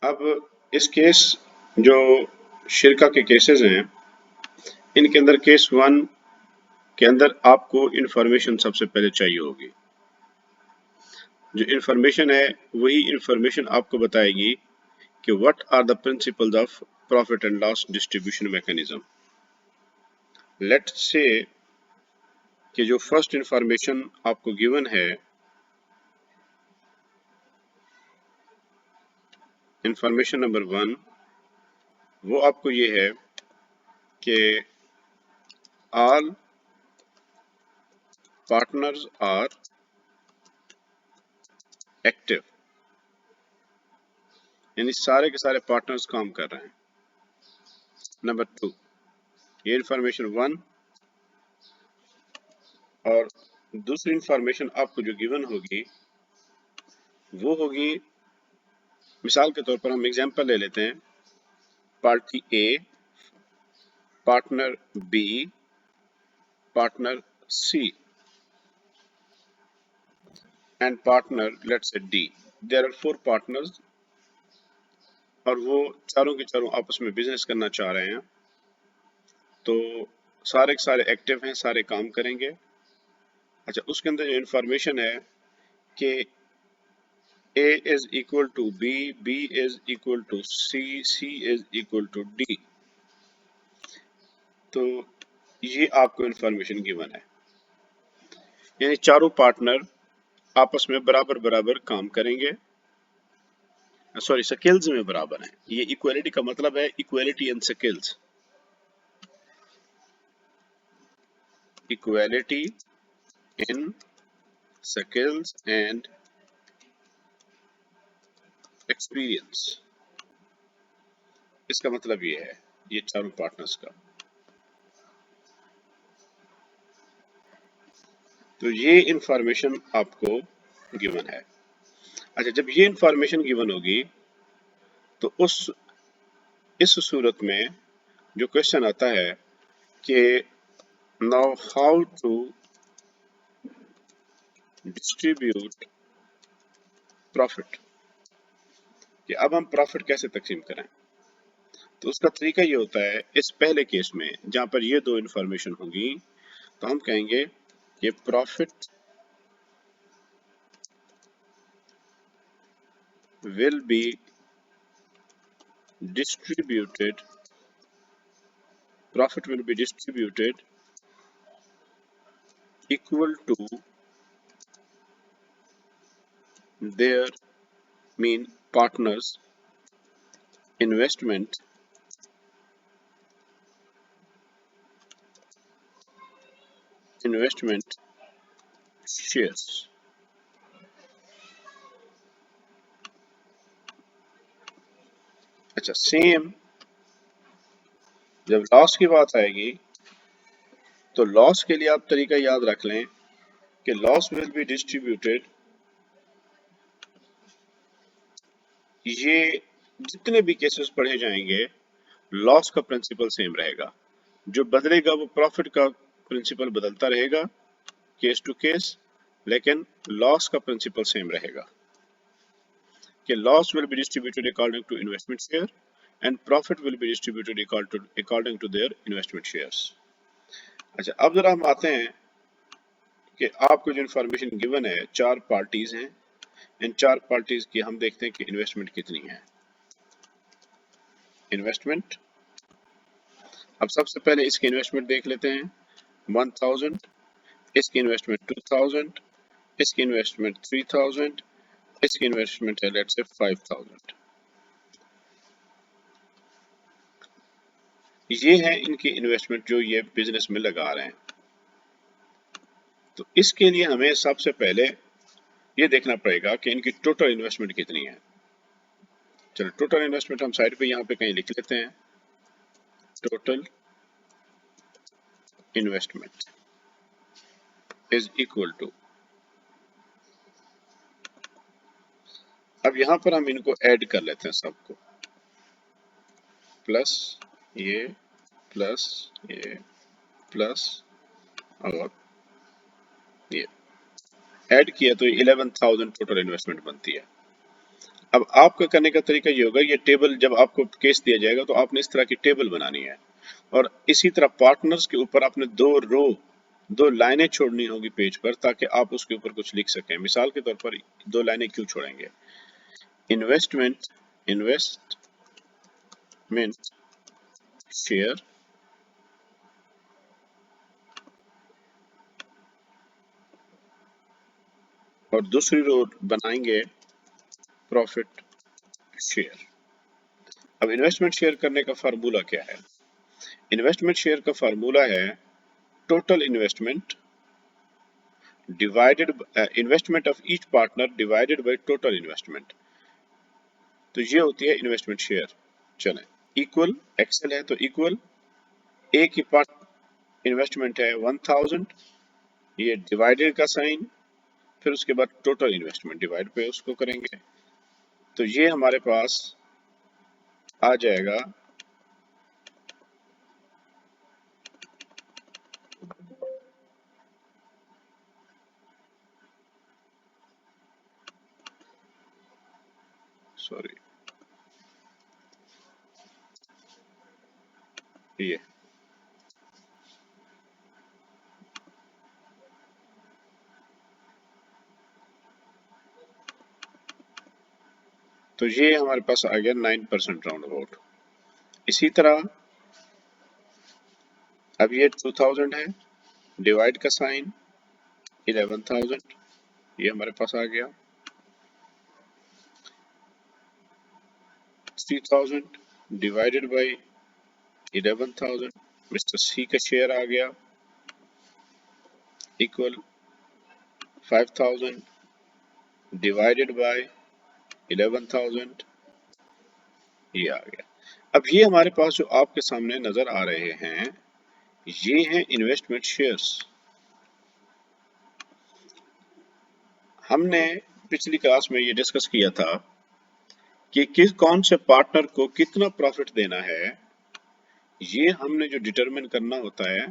अब इस केस जो शिरका के केसेस हैं, इनके अंदर केस 1 के अंदर आपको इंफॉर्मेशन सबसे पहले चाहिए होगी। जो इंफॉर्मेशन है वही इंफॉर्मेशन आपको बताएगी कि what are the principles of profit and loss distribution mechanism. Let's say कि जो फर्स्ट इंफॉर्मेशन आपको गिवन है, इंफॉर्मेशन नंबर 1, वो आपको ये है कि ऑल पार्टनर्स आर एक्टिव, यानी सारे के सारे पार्टनर्स काम कर रहे हैं। नंबर 2, ये इंफॉर्मेशन 1। और दूसरी इंफॉर्मेशन आपको जो गिवन होगी वो होगी, मिसाल के तौर पर हम एग्जांपल ले लेते हैं, party A, partner B, partner C and partner let's say D. There are 4 partners और वो चारों के चारों आपस में बिजनेस करना चाह रहे हैं। तो सारे के सारे एक्टिव हैं, सारे काम करेंगे। अच्छा, उसके अंदर जो इंफॉर्मेशन है कि A is equal to B, B is equal to C, C is equal to D, तो ये आपको इंफॉर्मेशन गिवन है, यानी चारों पार्टनर आपस में बराबर बराबर काम करेंगे। सॉरी, स्किल्स में बराबर हैं। ये इक्वालिटी का मतलब है equality in skills, equality in skills and experience. इसका मतलब ये है, ये चारों पार्टनर्स का। तो ये इंफॉर्मेशन आपको गिवन है। अच्छा, जब ये इंफॉर्मेशन गिवन होगी तो इस सूरत में जो क्वेश्चन आता है कि now how to distribute profit, कि अब हम प्रॉफिट कैसे तकसीम करें। तो उसका तरीका ये होता है, इस पहले केस में जहां पर ये दो इंफॉर्मेशन होगी तो हम कहेंगे कि profit will be distributed, profit will be distributed equal to their mean partners investment shares। अच्छा, सेम जब लॉस की बात आएगी तो लॉस के लिए आप तरीका याद रख लें कि लॉस विल बी डिस्ट्रीब्यूटेड, ये जितने भी केसेस पढ़े जाएंगे लॉस का प्रिंसिपल सेम रहेगा। जो बदलेगा वो प्रॉफिट का प्रिंसिपल बदलता रहेगा केस टू केस, लेकिन लॉस का प्रिंसिपल सेम रहेगा कि loss will be distributed according to investment share and profit will be distributed according to their investment shares. अच्छा, अब जरा हम आते हैं कि आपको जो इन्फॉर्मेशन गिवन है, 4 पार्टीज हैं, इन 4 पार्टीज की हम देखते हैं कि इन्वेस्टमेंट कितनी है। इन्वेस्टमेंट, अब सबसे पहले इसकी इन्वेस्टमेंट देख लेते हैं, 1000, इसकी इन्वेस्टमेंट 2000, इसकी इन्वेस्टमेंट 3000, इसकी इन्वेस्टमेंट है लेट्स से 5000। ये है इनकी इन्वेस्टमेंट जो ये बिजनेस में लगा रहे हैं। तो इसके लिए हमें सबसे पहले ये देखना पड़ेगा कि इनकी टोटल इन्वेस्टमेंट कितनी है। चलो, टोटल इन्वेस्टमेंट हम साइड पे यहाँ पे कहीं लिख लेते हैं, total investment is equal to, अब यहाँ पर हम इनको ऐड कर लेते हैं सबको, प्लस ये प्लस ये प्लस और ये ऐड किया तो 11,000 टोटल इन्वेस्टमेंट बनती है। अब आपका करने का तरीका ये होगा, ये टेबल जब आपको केस दिया जाएगा तो आपने इस तरह की टेबल बनानी है, और इसी तरह पार्टनर्स के ऊपर आपने दो लाइनें छोड़नी होगी पेज पर, ताकि आप उसके ऊपर कुछ लिख सकें। मिसाल के तौर पर दो लाइनें क्यों छोड़ेंगे? इन्वेस्टमेंट शेयर, और दूसरी रो बनाएंगे प्रॉफिट शेयर। अब इन्वेस्टमेंट शेयर करने का फार्मूला क्या है? इन्वेस्टमेंट शेयर का फार्मूला है total investment divided investment of each partner divided by total investment. तो ये होती है इन्वेस्टमेंट शेयर। चलें, इक्वल एक्सेल है तो इक्वल, ए की पार्ट इन्वेस्टमेंट है 1000, ये डिवाइडेड का साइन, फिर उसके बाद टोटल इन्वेस्टमेंट डिवाइड पे उसको करेंगे, तो ये हमारे पास आ जाएगा सॉरी ये, तो ये हमारे पास आ गया 9% राउंड अबाउट। इसी तरह अब ये 2000 है, डिवाइड का साइन 11000, ये हमारे पास आ गया। 3000 डिवाइडेड बाय 11000, मिस्टर सी का शेयर आ गया, इक्वल 5000 डिवाइडेड बाय 11000, ये आ गया। अब ये हमारे पास जो आपके सामने नजर आ रहे हैं, ये हैं इन्वेस्टमेंट शेयर्स। हमने पिछली क्लास में ये डिस्कस किया था कि किस कौन से पार्टनर को कितना प्रॉफिट देना है, ये हमने जो डिटरमिन करना होता है,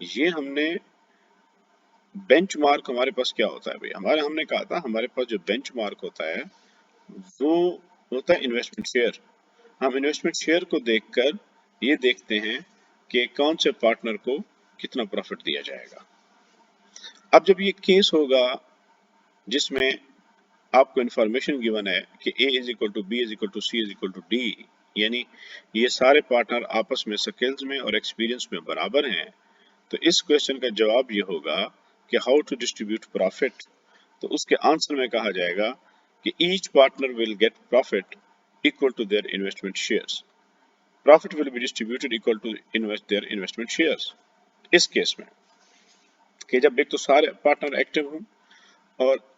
ये हमने बेंचमार्क हमारे पास क्या होता है भाई, हमने कहा था हमारे पास जो बेंचमार्क होता है वो होता है इन्वेस्टमेंट शेयर। हम इन्वेस्टमेंट शेयर को देखकर ये देखते हैं कि कौन से पार्टनर को कितना प्रॉफिट दिया जाएगा। अब जब ये केस होगा जिसमें आपको इंफॉर्मेशन गिवन है कि A is equal to B is equal to C is equal to D, यानी ये सारे पार्टनर आपस में स्किल्स में और एक्सपीरियंस में बराबर हैं, तो इस क्वेश्चन का जवाब ये होगा कि हाउ टू डिस्ट्रीब्यूट प्रॉफिट। तो उसके आंसर में कहा जाएगा कि each partner will get profit equal to their investment shares. Profit will be distributed equal to their investment shares. इस केस में कि जब एक तो सारे पार्टनर एक्टिव हों और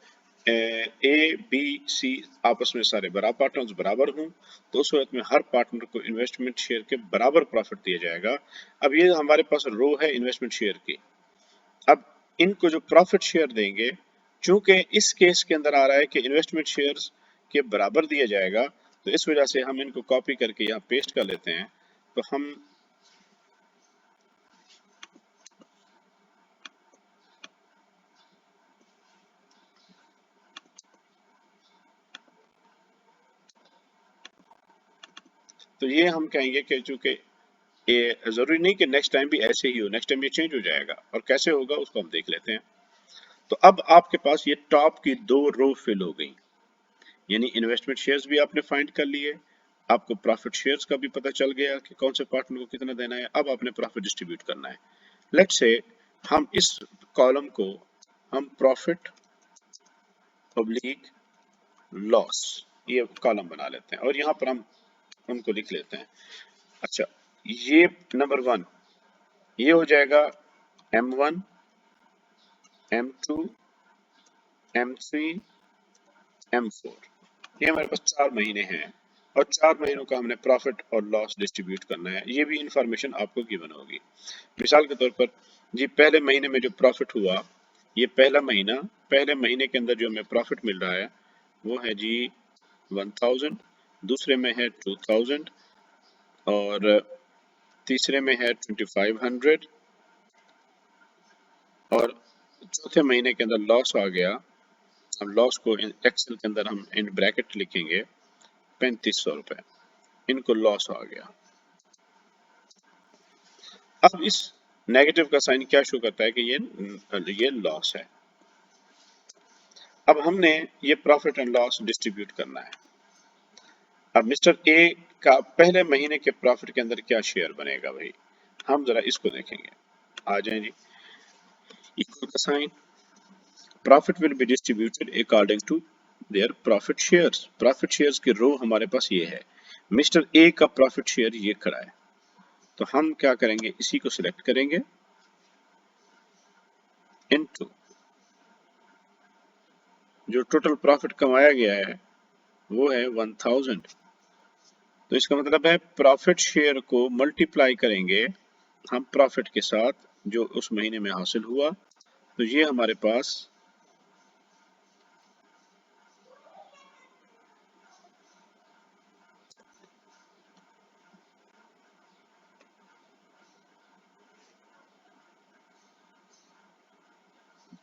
ए बी सी आपस में सारे पार्टनर्स बराबर हों, तो उस सूरत में हर पार्टनर को इन्वेस्टमेंट शेयर के बराबर प्रॉफिट दिया जाएगा। अब ये हमारे पास रो है इन्वेस्टमेंट शेयर की। अब इनको जो प्रॉफिट शेयर देंगे, चूंकि इस केस के अंदर आ रहा है कि इन्वेस्टमेंट शेयर्स के बराबर दिया जाएगा, तो इस वजह से हम इनको कॉपी करके यहाँ पेस्ट कर लेते हैं। तो हम तो ये हम कहेंगे कि चूंकि ये जरूरी नहीं कि नेक्स्ट टाइम भी ऐसे ही हो, नेक्स्ट टाइम ये चेंज हो जाएगा, और कैसे होगा उसको हम देख लेते हैं। तो अब आपके पास ये टॉप की दो रो फिल हो गई, यानी इन्वेस्टमेंट शेयर्स भी आपने फाइंड कर लिए, आपको प्रॉफिट शेयर्स का भी पता चल गया कि कौन से पार्टनर को कितना देना है। अब आपने प्रॉफिट डिस्ट्रीब्यूट करना है। लेट्स से हम इस कॉलम को हम प्रॉफिट ऑब्लिक लॉस ये कॉलम बना लेते हैं, और यहाँ पर हम उनको लिख लेते हैं। अच्छा, ये नंबर 1 ये हो जाएगा M1 M2 M3 M4। ये हमारे पास 4 महीने हैं, और 4 महीनों का हमने प्रॉफिट और लॉस डिस्ट्रीब्यूट करना है। ये भी इंफॉर्मेशन आपको गिवन होगी। मिसाल के तौर पर जी पहले महीने में जो प्रॉफिट हुआ, ये पहले महीने के अंदर जो हमें प्रॉफिट मिल रहा है वो है जी 1000, दूसरे में है 2000, और तीसरे में है 2500, और चौथे महीने के अंदर लॉस आ गया हम लॉस को एक्सेल के अंदर हम इन ब्रैकेट लिखेंगे 3500 रुपए, इनको लॉस आ गया। अब इस नेगेटिव का साइन क्या शो करता है कि ये लॉस है। अब हमने ये प्रॉफिट एंड लॉस डिस्ट्रीब्यूट करना है। अब मिस्टर ए का पहले महीने के प्रॉफिट के अंदर क्या शेयर बनेगा भाई, हम जरा इसको देखेंगे। आ जाए जी, इक्वल का sign, profit will be distributed according to their profit shares. Profit shares की रो हमारे पास ये है, मिस्टर ए का प्रॉफिट शेयर ये खड़ा है, तो हम क्या करेंगे, इसी को सिलेक्ट करेंगे, इनटू जो टोटल प्रॉफिट कमाया गया है वो है 1000। तो इसका मतलब है प्रॉफिट शेयर को मल्टीप्लाई करेंगे हम प्रॉफिट के साथ जो उस महीने में हासिल हुआ, तो ये हमारे पास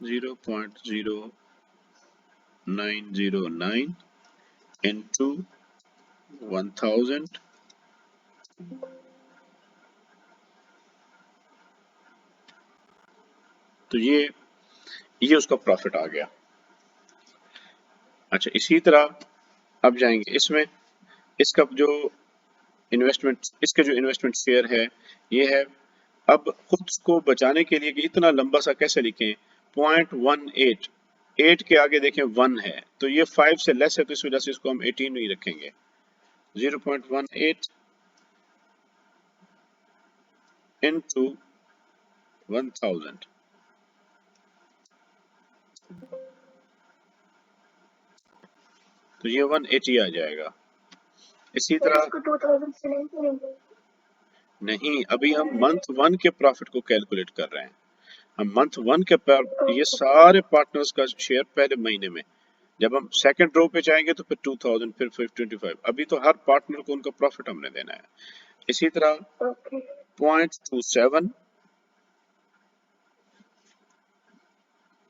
0.0909 into 1000, तो ये उसका प्रॉफिट आ गया। अच्छा, इसी तरह अब जाएंगे इसमें, इसका जो इन्वेस्टमेंट, इसके जो इन्वेस्टमेंट शेयर है ये है। अब खुद को बचाने के लिए कि इतना लंबा सा कैसे लिखें, 0.18, 8 के आगे देखें 1 है, तो ये 5 से लेस है, तो इस वजह से इसको हम 18 नहीं रखेंगे। 0.18 into 1000, तो ये 180 आ जाएगा। इसी तरह 2000 से नहीं करेंगे? नहीं, अभी हम मंथ 1 के प्रॉफिट को कैलकुलेट कर रहे हैं। हम मंथ 1 के ये सारे पार्टनर्स का शेयर पहले महीने में, जब हम सेकंड रो पे जाएंगे तो फिर 2000, फिर 525, अभी तो हर पार्टनर को उनका प्रॉफिट हमने देना है। इसी तरह 0.27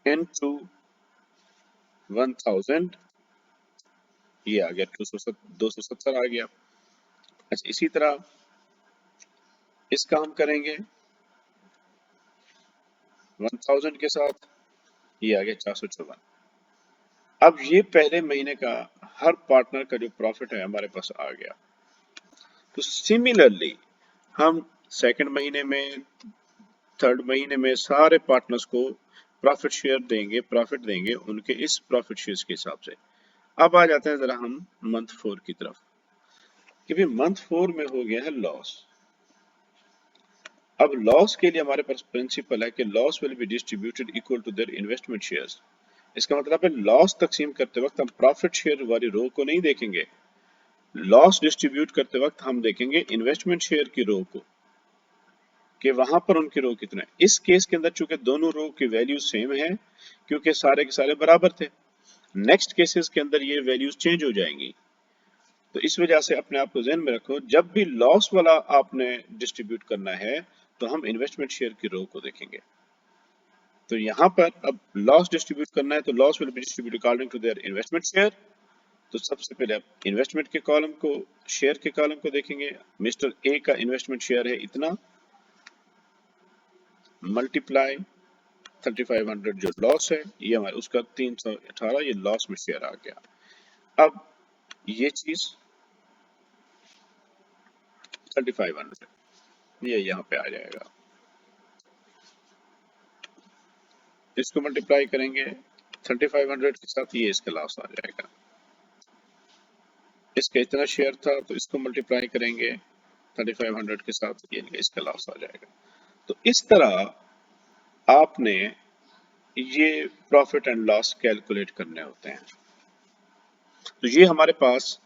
into 1000, ये आ गया 270 आ गया। अच्छा, इसी तरह इसका हम करेंगे 1000 के साथ, ये आ गया 454। अब ये पहले महीने का हर पार्टनर का जो प्रॉफिट है हमारे पास आ गया। तो सिमिलरली हम सेकंड महीने में, थर्ड महीने में सारे पार्टनर्स को प्रॉफिट शेयर देंगे, प्रॉफिट देंगे उनके इस प्रॉफिट शेयर के हिसाब से। अब आ जाते हैं जरा हम मंथ 4 की तरफ, कि भी मंथ 4 में हो गया है लॉस। अब लॉस के लिए हमारे पास प्रिंसिपल है कि loss will be distributed equal to their investment shares. इसका मतलब है लॉस तकसीम करते वक्त हम प्रॉफिट शेयर वाली रो को नहीं देखेंगे, लॉस डिस्ट्रीब्यूट करते वक्त हम देखेंगे इन्वेस्टमेंट शेयर की रो को, कि वहां पर उनकी रो कितना है। इस केस के अंदर चूंकि दोनों रो की वैल्यू सेम है, क्योंकि सारे के सारे बराबर थे। नेक्स्ट केसेस के अंदर ये वैल्यूज चेंज हो जाएंगी, तो इस वजह से अपने आप को ध्यान में रखो, जब भी लॉस वाला आपने डिस्ट्रीब्यूट करना है तो हम इन्वेस्टमेंट शेयर की रो को देखेंगे। तो यहाँ पर अब लॉस डिस्ट्रीब्यूट करना है, तो loss will be distribute according to their investment share. तो सबसे पहले आप इन्वेस्टमेंट के कॉलम को, शेयर के कॉलम को देखेंगे। मिस्टर ए का इन्वेस्टमेंट शेयर है इतना, मल्टीप्लाई 3500 जो लॉस है, ये हमारे उसका 318, ये लॉस में शेयर आ गया। अब ये चीज 3500 ये यहाँ पे आ जाएगा, इसको मल्टीप्लाई करेंगे 3500 के साथ, ये इसका लॉस आ जाएगा। इसका इतना शेयर था तो इसको मल्टीप्लाई करेंगे 3500 के साथ, ये इसका लॉस आ जाएगा। तो इस तरह आपने ये प्रॉफिट एंड लॉस कैलकुलेट करने होते हैं। तो ये हमारे पास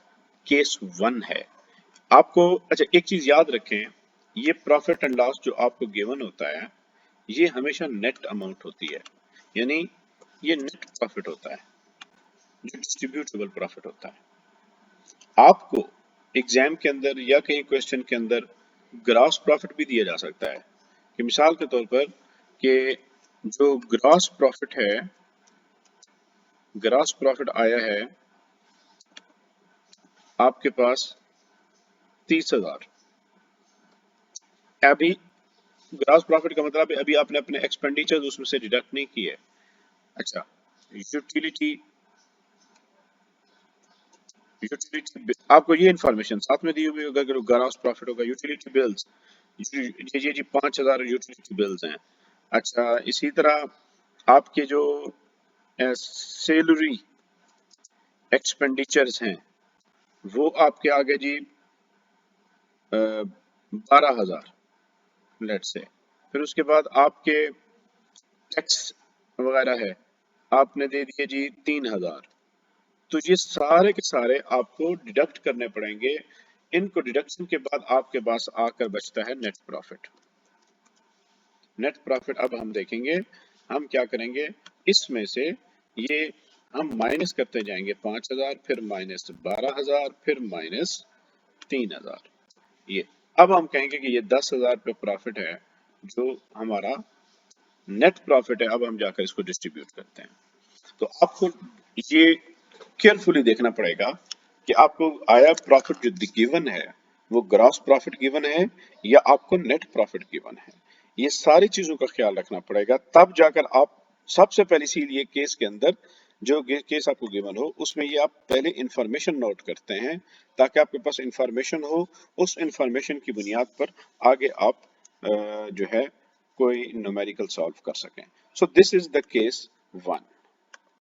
केस 1 है। आपको अच्छा एक चीज याद रखें, ये प्रॉफिट एंड लॉस जो आपको गिवन होता है ये हमेशा नेट अमाउंट होती है, यानी ये नेट प्रॉफिट होता है जो डिस्ट्रीब्यूटेबल प्रॉफिट होता है। आपको एग्जाम के अंदर या कहीं क्वेश्चन के अंदर ग्रॉस प्रॉफिट भी दिया जा सकता है, कि मिसाल के तौर पर कि जो ग्रॉस प्रॉफिट है ग्रॉस प्रॉफिट आया है आपके पास 30,000। अभी ग्रॉस प्रॉफिट का मतलब है अभी आपने अपने एक्सपेंडिचर उसमें से डिडक्ट नहीं किए। अच्छा, यूटिलिटी यूटिलिटी आपको ये इन्फॉर्मेशन साथ में दी हुई होगा कि ग्रॉस प्रॉफिट होगा यूटिलिटी बिल्स, ये जी 5,000 यूटिलिटी बिल्स हैं। अच्छा, इसी तरह आपके जो सैलरी एक्सपेंडिचर्स हैं वो आपके आगे जी 12,000 लेट से। फिर उसके बाद आपके टैक्स वगैरह है आपने दे दिए जी 3,000। तो ये सारे के सारे आपको डिडक्ट करने पड़ेंगे। इनको डिडक्शन के बाद आपके पास आकर बचता है नेट प्रॉफिट। नेट प्रॉफिट अब हम देखेंगे हम क्या करेंगे, इसमें से ये हम माइनस करते जाएंगे 5,000, फिर माइनस 12,000, फिर माइनस 3,000। ये अब हम कहेंगे कि ये 10,000 पे प्रॉफिट है जो हमारा नेट प्रॉफिट है। अब हम जाकर इसको डिस्ट्रीब्यूट करते हैं। तो आपको ये केयरफुली देखना पड़ेगा कि आपको आया प्रॉफिट जो गिवन है वो ग्रॉस प्रॉफिट गिवन है या आपको नेट प्रॉफिट गिवन है। ये सारी चीजों का ख्याल रखना पड़ेगा, तब जाकर आप सबसे पहले इसीलिए केस के अंदर जो केस आपको गिवन हो उसमें ये आप पहले इंफॉर्मेशन नोट करते हैं ताकि आपके पास इंफॉर्मेशन हो, उस इंफॉर्मेशन की बुनियाद पर आगे आप जो है कोई न्यूमेरिकल सॉल्व कर सकें। So this is the case 1।